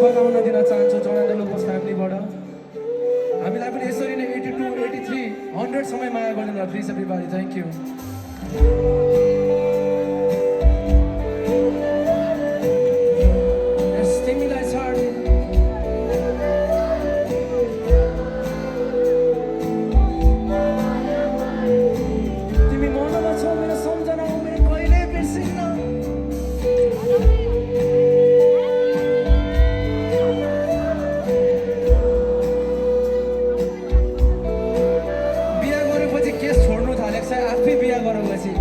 शुभकामना दिन चाहन्छु जनार्दन लोकस फ्यामिलीबाट। हामीलाई पनि यसरी नै 82, 83, 100 समय माया गरिदिनु होला प्लिज एभ्रीबडी। Thank you. तिमीलाई छाड्ने तिमी मनमा छौ मेरो सम्झना मेरो कहिले बिर्सिन्न। बिहा गरेपछि केस छोड्नु थालेको छ आफै बिहा गरेपछि।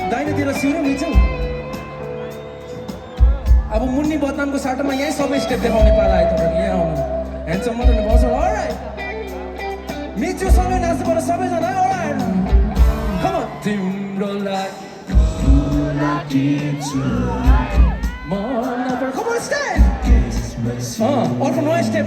दाहिनेतिर सिउरो मिल्छौ। अब मुन्नी बदनामको साटोमा यहीँ सबै स्टेप देखाउने पाला आयो तपाईँको। यहाँ आउनु ह्यान्डसम मात्रै बस्छ। अलराइट मिचुसँगै नाच्नुपर्छ सबैजना। Alright come on. तिम्रो लागि मन नपर्छ। कम अन स्टेप। अर्को नयाँ स्टेप